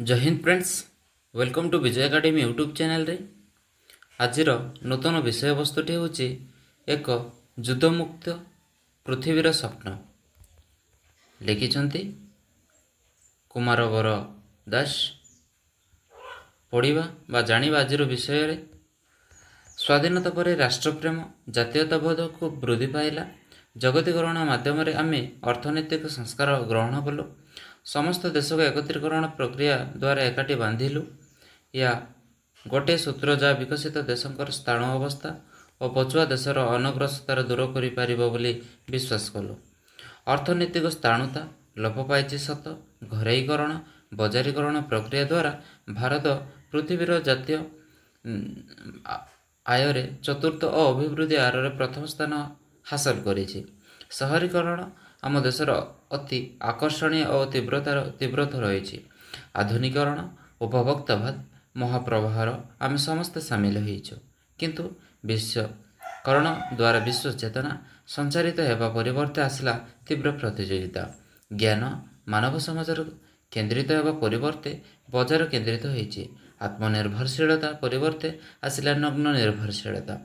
जय हिंद friends, welcome to Vijay academy YouTube channel रे। आज नूतन विषय वस्तुटी हूँ एक युद्धमुक्त पृथ्वीर स्वप्न। लिखिं कुमारवर दास। पढ़ा बा जाना आज विषय स्वाधीनता पर राष्ट्रप्रेम जातीयताबोध खूब वृद्धि पाइला। जगतीकरण माध्यम आम अर्थनैतिक संस्कार ग्रहण कलु। समस्त देश को एकत्रीकरण प्रक्रिया द्वारा एकाठी बांधिलु। या गोटे सूत्र जहाँ विकसित देशंकर स्थाणु अवस्था और पछुआ देशर अनग्रसतार दूर कर विश्वास कलु। अर्थनैतिक स्थाणुता लोप पाई सत, घरेईकरण बजारीकरण प्रक्रिया द्वारा भारत पृथ्वीर जातीय आय चतुर्थ और अभिवृद्धि आर प्रथम स्थान हासिल करिछि। शहरीकरण आम देशर अति आकर्षणीय और तीव्रता रही। आधुनिकरण उपभोक्तावाद महाप्रवाहर आम समस्ते सामिल होइछु, किंतु विश्वकरण द्वारा विश्व चेतना संचारित होगा परिवर्ते आसला तीव्र प्रतियोगिता। ज्ञान मानव समाज केन्द्रित होगा परिवर्ते बजार केन्द्रित होइछि। आत्मनिर्भरशीलता परिवर्ते आसला नग्न निर्भरशीलता।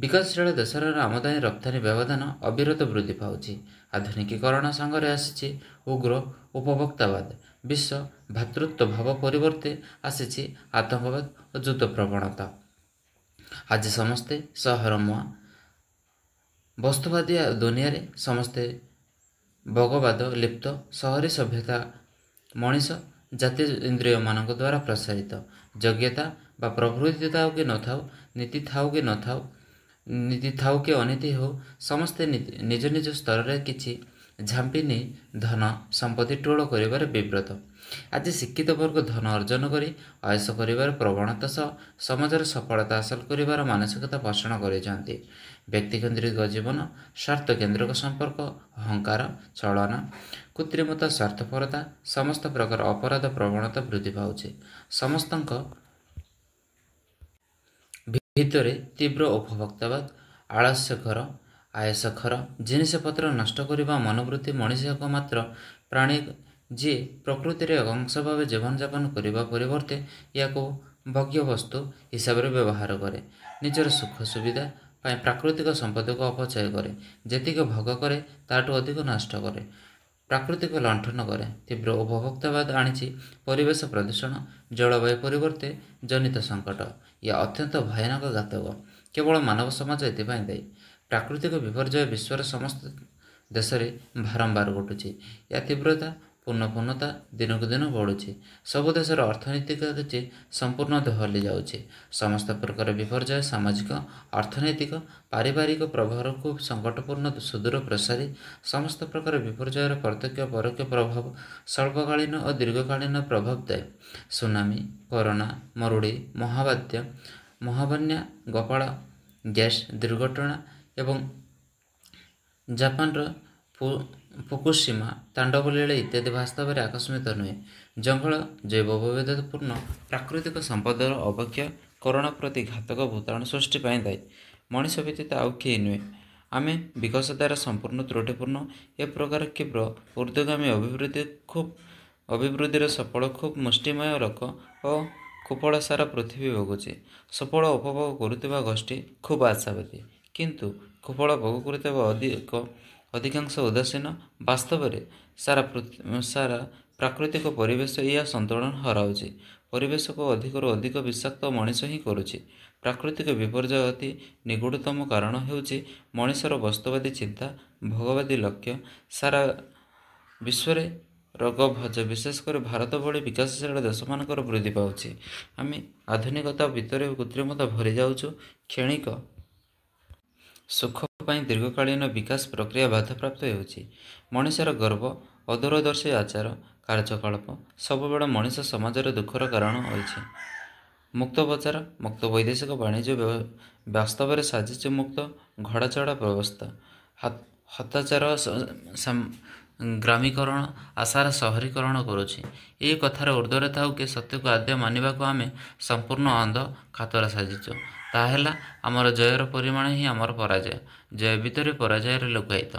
विकासशील देशर आमदानी रप्तानी व्यवधान अविरत वृद्धि पाउछि। आधुनिकीकरण सांगरे आसिछि उग्र उपभोक्तावाद। विश्व भातृत्व भाव परिवर्ते आसिछि आतंकवाद और युद्ध प्रवणता। आज समस्ते सहर मुआ वस्तुवादी दुनिया रे समस्ते भोगवाद लिप्त। सहरी सभ्यता मनीष जाति इंद्रिय मान द्वारा प्रसारित। योग्यता बा प्रवृत्ति थाउ कि न थाउ, नीति थाउ कि न थाउ, नीति थाउ कि अनीति हो, समस्ते निज निज स्तर में किछि झांपी नहीं धन संपत्ति टोल कर विव्रत। आज शिक्षित वर्ग धन अर्जन करी आयस कर प्रवणता सह समाजर सफलता हासिल कर मानसिकता पोषण कर। व्यक्तिकेन्द्रिक जीवन, स्वार्थ केन्द्रिक संपर्क, अहंकार छलना, कृत्रिमता, स्वार्थपरता, समस्त प्रकार अपराध प्रवणता वृद्धि पाउछि। समस्त भितरे तीव्र उपभोक्तावाद, आलस्यखर, आयसखर, जिनिसपत्र नष्ट करने मनोवृत्ति मनीष एक मात्र प्राणी जी प्रकृति रे अंश भाव जीवन जापन करने परिवर्ते या भोग्य वस्तु हिसाब से व्यवहार करे। निजर सुख सुविधा प्राकृतिक संपद को अपचय करे। जेतिक भोग करे ताठू अधिक नष्ट करे, प्राकृतिक लंठन करे। तीव्र उपभोक्तावाद आनी परिवेश प्रदूषण, जलवायु परिवर्ते जनित संकट। यह अत्यंत भयानक घातक। केवल मानव समाज एपाई दायी। प्राकृतिक विपर्यय विश्वर समस्त देश में बारंबार घटुଛି। या तीव्रता पूर्णता दिनक दिन बढ़ुଛି। सबु देशर अर्थनैतिक संपूर्ण दहली जाउछि। समस्त प्रकार विपर्यय सामाजिक, अर्थनैतिक, पारिवारिक प्रभाव खूब संकटपूर्ण सुदूर प्रसारी। समस्त प्रकार विपर्ययर प्रत्यक्ष परोक्ष प्रभाव स्वल्पकालीन और दीर्घकालीन प्रभाव दाए। सुनामी, कोरोना, मरुड़ी, महाबात्या, महाबन्या, गोपाल गैस दुर्घटना एवं जापान फुकुशिमा तांडव लीला इत्यादि वास्तव में आकस्मिक नुहे। जंगल जैव विविधतापूर्ण प्राकृतिक संपदर अवक्षय कोरोना प्रति घातक भूताणु सृष्टि दायी। मनीष व्यतीत आउ किए नुहे। आम विकसतार संपूर्ण त्रुटिपूर्ण ए प्रकार तीव्र ऊर्ध्वगामी अभिवृद्धि सफल खूब मुष्टिमय लोक और कुफल सारा पृथ्वी भोगुଛି। सफल उपभोग करुवा गोष्ठी खूब आशावादी, किंतु कुफल भोग करुवा अधिकांश उदासीन। वास्तव में सारा प्राकृतिक परिवेश या संतुलन हराउछि। परिवेश को अधिक अधिक विषाक्त मनीष ही करुछि। प्राकृतिक विपर्यय अति निगूढ़तम कारण हेउछि मनीषर वस्तुवादी चिंता, भोगवादी लक्ष्य। सारा विश्व में रोग भज विशेषकर भारत भली विकासशील देश मानकर वृद्धि पाउछि। आम आधुनिकता भितर कृत्रिमता भरी जाउछु। क्षणिक सुख पाई दीर्घकालीन विकास प्रक्रिया बाधाप्राप्त होउछि। मनीषर गर्व, अदूरदर्शी आचार कार्यकलाप सबुबेले मनीष समाजर दुखर कारण होइछि। मुक्त बजार, मुक्त वैदेशिक वाणिज्य वास्तव में साजिश मुक्त घोड़ाचढ़ा व्यवस्था। हताचार ग्रामीकरण आशार शहरीकरण करुछि। ये कथार ऊर्ध्वर थाउ कि सत्य को आद्य मानिबा को आमे संपूर्ण अंध खातरा साजिଛୁ। ताहेला आमर जयर परिमाण ही आमर पराजय। जय भितर पराजय लुकायित।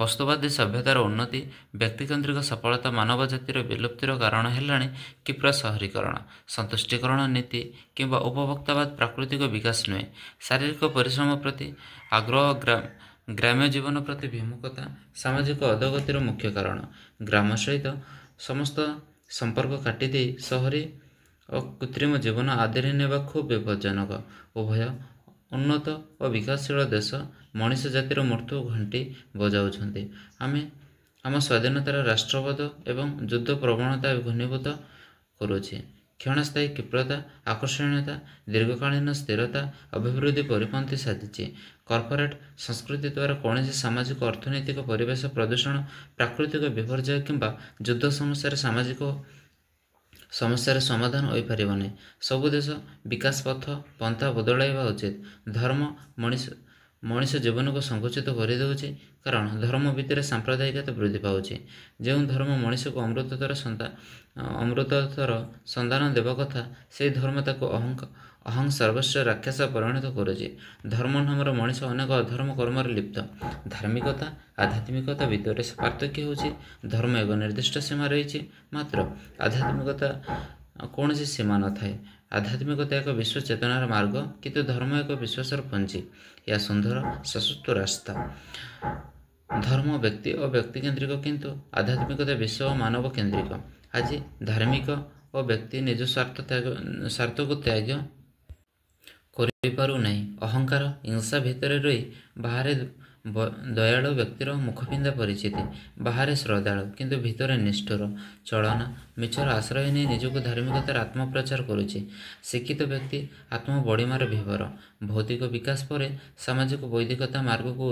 ବସ୍ତୁବାଦୀ ସଭ୍ୟତାର ଉନ୍ନତି, ବ୍ୟକ୍ତିକେନ୍ଦ୍ରିକ ସଫଳତା ମାନବ ଜାତିର ବିଲୁପ୍ତିର କାରଣ ହେଲାଣି କ୍ଷିପ୍ର ସହରୀକରଣ, ସନ୍ତୁଷ୍ଟିକରଣ ନୀତି କିମ୍ବା ଉପଭୋକ୍ତାବାଦ ପ୍ରାକୃତିକ ବିକାଶ ନୁହେଁ। ଶାରୀରିକ ପରିଶ୍ରମ ପ୍ରତି ଆଗ୍ରହ, ଗ୍ରାମ୍ୟ ଜୀବନ ପ୍ରତି ବିମୁଖତା ସାମାଜିକ ଅଧୋଗତିର ମୁଖ୍ୟ କାରଣ। ଗ୍ରାମ ସହିତ ସମସ୍ତ ସମ୍ପର୍କ କାଟିଦେଇ ସହରୀ ଓ କୃତ୍ରିମ ଜୀବନ ଆଦରି ନେବା ଖୁବ୍ ବିପଜ୍ଜନକ। ଉଭୟ ଉନ୍ନତ ଓ ବିକାଶଶୀଳ ଦେଶ ମଣିଷ ଜାତିର ମୃତ୍ୟୁ ଘଣ୍ଟି ବଜାଉଛନ୍ତି। ଆମେ ଆମ ସ୍ୱାଧୀନତାର ରାଷ୍ଟ୍ରବାଦ ଏବଂ ଯୁଦ୍ଧ ପ୍ରବଣତା ଘନୀଭୂତ କରୁଛି। କ୍ଷଣସ୍ଥାୟୀ କ୍ଷିପ୍ରତା, ଆକର୍ଷଣୀୟତା, ଦୀର୍ଘକାଳୀନ ସ୍ଥିରତା ଅଭିବୃଦ୍ଧି ପରିପନ୍ଥୀ ସାଜିଛି। କର୍ପୋରେଟ୍ ସଂସ୍କୃତି ଦ୍ୱାରା କୌଣସି ସାମାଜିକ, ଅର୍ଥନୈତିକ, ପରିବେଶ ପ୍ରଦୂଷଣ, ପ୍ରାକୃତିକ ବିପର୍ଯ୍ୟୟ କିମ୍ବା ଯୁଦ୍ଧ ସମସ୍ୟାର ସମାଧାନ ହୋଇପାରିବ ନାହିଁ। ସବୁ ଦେଶ ବିକାଶ ପନ୍ଥା ବଦଳାଇବା ଉଚିତ। ଧର୍ମ ମଣିଷ ଜୀବନକୁ ସଙ୍କୁଚିତ କରିଦେଉଛି, କାରଣ ଧର୍ମ ଭିତରେ ସାମ୍ପ୍ରଦାୟିକତା ବୃଦ୍ଧି ପାଉଛି। ଯେଉଁ ଧର୍ମ ମଣିଷକୁ ଅମୃତର ସନ୍ଧାନ ଦେବା କଥା, ସେହି ଧର୍ମ ତାକୁ ଅହଂ ସର୍ବସ୍ୱ ରାକ୍ଷସ ପରିଣତ କରୁଛି। ଧର୍ମ ନାମରେ ମଣିଷ ଅନେକ ଅଧର୍ମ କର୍ମରେ ଲିପ୍ତ। ଧାର୍ମିକତା, ଆଧ୍ୟାତ୍ମିକତା ଭିତରେ ପାର୍ଥକ୍ୟ ହେଉଛି ଧର୍ମ ଏକ ନିର୍ଦ୍ଦିଷ୍ଟ ସୀମା ରହିଛି, ମାତ୍ର ଆଧ୍ୟାତ୍ମିକତା କୌଣସି ସୀମା ନଥାଏ। ଆଧ୍ୟାତ୍ମିକତା ଏକ ବିଶ୍ୱ ଚେତନାର ମାର୍ଗ, କିନ୍ତୁ ଧର୍ମ ଏକ ବିଶ୍ୱାସର ପଞ୍ଜି। ଏହା ସୁନ୍ଦର, ସଶକ୍ତ ରାସ୍ତା। ଧର୍ମ ବ୍ୟକ୍ତି ଓ ବ୍ୟକ୍ତିକେନ୍ଦ୍ରିକ, କିନ୍ତୁ ଆଧ୍ୟାତ୍ମିକତା ବିଶ୍ୱ ଓ ମାନବ କେନ୍ଦ୍ରିକ। ଆଜି ଧାର୍ମିକ ଓ ବ୍ୟକ୍ତି ନିଜ ସ୍ୱାର୍ଥକୁ ତ୍ୟାଗ କରିପାରୁନାହିଁ। ଅହଙ୍କାର, ହିଂସା ଭିତରେ ରହି ବାହାରେ ଦୟାଳୁ ବ୍ୟକ୍ତିର ମୁଖପିନ୍ଧା ପରିଚିତି। ବାହାରେ ଶ୍ରଦ୍ଧାଳୁ, କିନ୍ତୁ ଭିତରେ ନିଷ୍ଠୁର। ଚଳନା, ମିଛର ଆଶ୍ରୟ ନେଇ ନିଜକୁ ଧାର୍ମିକତାର ଆତ୍ମପ୍ରଚାର କରୁଛି। ଶିକ୍ଷିତ ବ୍ୟକ୍ତି ଆତ୍ମବଡ଼ିମାର ବିଭୋର। ଭୌତିକ ବିକାଶ ପରେ ସାମାଜିକ ବୈଦିକତା ମାର୍ଗକୁ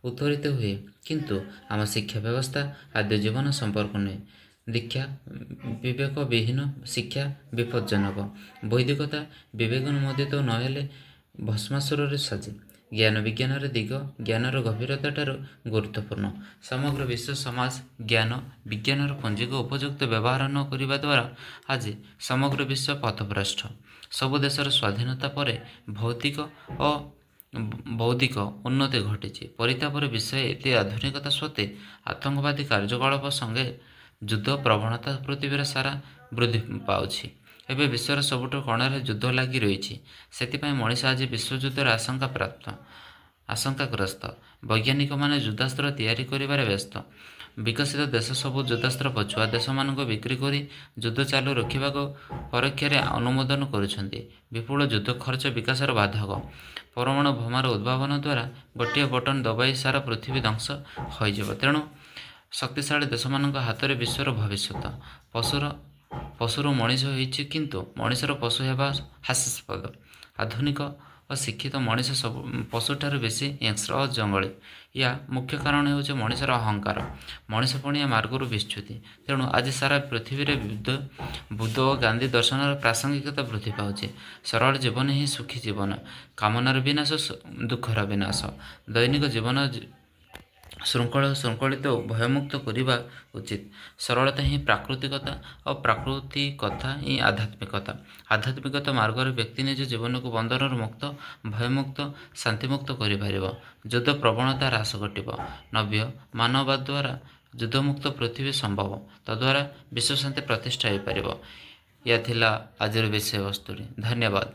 ଉତ୍ତରିତ ହୁଏ, କିନ୍ତୁ ଆମ ଶିକ୍ଷା ବ୍ୟବସ୍ଥା ଆଦ୍ୟ ଜୀବନ ସମ୍ପର୍କ ନୁହେଁ। ଦୀକ୍ଷା ବିବେକବିହୀନ ଶିକ୍ଷା ବିପଜ୍ଜନକ। ବୈଦିକତା ବିବେକନୁମୋଦିତ ନ ହେଲେ ଭସ୍ମାସୁରରେ ସାଜେ। ଜ୍ଞାନ ବିଜ୍ଞାନର ଦିଗ ଜ୍ଞାନର ଗଭୀରତାଠାରୁ ଗୁରୁତ୍ୱପୂର୍ଣ୍ଣ। ସମଗ୍ର ବିଶ୍ୱ ସମାଜ ଜ୍ଞାନ ବିଜ୍ଞାନର ପୁଞ୍ଜିକୁ ଉପଯୁକ୍ତ ବ୍ୟବହାର ନ କରିବା ଦ୍ୱାରା ଆଜି ସମଗ୍ର ବିଶ୍ୱ ପଥଭ୍ରଷ୍ଟ। ସବୁ ଦେଶର ସ୍ୱାଧୀନତା ପରେ ଭୌତିକ ଓ ବୌଦ୍ଧିକ ଉନ୍ନତି ଘଟିଛି। ପରିତାପର ବିଷୟ, ଏତେ ଆଧୁନିକତା ସତ୍ତ୍ୱେ ଆତଙ୍କବାଦୀ କାର୍ଯ୍ୟକଳାପ ସଙ୍ଗେ ଯୁଦ୍ଧ ପ୍ରବଣତା ପୃଥିବୀର ସାରା ବୃଦ୍ଧି ପାଉଛି। ଏବେ ବିଶ୍ୱର ସବୁଠୁ କୋଣରେ ଯୁଦ୍ଧ ଲାଗି ରହିଛି। ସେଥିପାଇଁ ମଣିଷ ଆଜି ବିଶ୍ୱଯୁଦ୍ଧର ଆଶଙ୍କାଗ୍ରସ୍ତ। ବୈଜ୍ଞାନିକମାନେ ଯୁଦ୍ଧାସ୍ତ୍ର ତିଆରି କରିବାରେ ବ୍ୟସ୍ତ। ବିକଶିତ ଦେଶ ସବୁ ଯୁଦ୍ଧାସ୍ତ୍ର ପଛୁଆ ଦେଶମାନଙ୍କୁ ବିକ୍ରି କରି ଯୁଦ୍ଧ ଚାଲୁ ରଖିବାକୁ ପରୋକ୍ଷରେ ଅନୁମୋଦନ କରୁଛନ୍ତି। ବିପୁଳ ଯୁଦ୍ଧ ଖର୍ଚ୍ଚ ବିକାଶର ବାଧକ। ପରମାଣୁ ବୋମାର ଉଦ୍ଭାବନ ଦ୍ୱାରା ଗୋଟିଏ ବଟନ ଦବାଇ ସାରା ପୃଥିବୀ ଧ୍ୱଂସ ହୋଇଯିବ। ତେଣୁ ଶକ୍ତିଶାଳୀ ଦେଶମାନଙ୍କ ହାତରେ ବିଶ୍ୱର ଭବିଷ୍ୟତ। ପଶୁରୁ ମଣିଷ ହୋଇଛି, କିନ୍ତୁ ମଣିଷର ପଶୁ ହେବା ହାସ୍ୟାସ୍ପଦ। ଆଧୁନିକ ଓ ଶିକ୍ଷିତ ମଣିଷ ପଶୁଠାରୁ ବେଶୀ ହିଂସ୍ର ଓ ଜଙ୍ଗଳୀ। ଏହା ମୁଖ୍ୟ କାରଣ ହେଉଛି ମଣିଷର ଅହଙ୍କାର, ମଣିଷପଣିଆ ମାର୍ଗରୁ ବିଚ୍ୟୁତି। ତେଣୁ ଆଜି ସାରା ପୃଥିବୀରେ ବୁଦ୍ଧ ଓ ଗାନ୍ଧୀ ଦର୍ଶନର ପ୍ରାସଙ୍ଗିକତା ବୃଦ୍ଧି ପାଉଛି। ସରଳ ଜୀବନ ହିଁ ସୁଖୀ ଜୀବନ। କାମନାର ବିନାଶ, ଦୁଃଖର ବିନାଶ। ଦୈନିକ ଜୀବନ ଶୃଙ୍ଖଳିତ ଓ ଭୟମୁକ୍ତ କରିବା ଉଚିତ। ସରଳତା ହିଁ ପ୍ରାକୃତିକତା ଓ ପ୍ରାକୃତିକତା ହିଁ ଆଧ୍ୟାତ୍ମିକତା। ଆଧ୍ୟାତ୍ମିକତା ମାର୍ଗରେ ବ୍ୟକ୍ତି ନିଜ ଜୀବନକୁ ବନ୍ଧନରୁ ମୁକ୍ତ, ଭୟମୁକ୍ତ, ଶାନ୍ତିମୁକ୍ତ କରିପାରିବ। ଯୁଦ୍ଧ ପ୍ରବଣତା ହ୍ରାସ ଘଟିବ। ନବ୍ୟ ମାନବବାଦ ଦ୍ୱାରା ଯୁଦ୍ଧମୁକ୍ତ ପୃଥିବୀ ସମ୍ଭବ। ତଦ୍ୱାରା ବିଶ୍ୱଶାନ୍ତି ପ୍ରତିଷ୍ଠା ହୋଇପାରିବ। ଏହା ଥିଲା ଆଜିର ବିଷୟବସ୍ତୁଟି। ଧନ୍ୟବାଦ।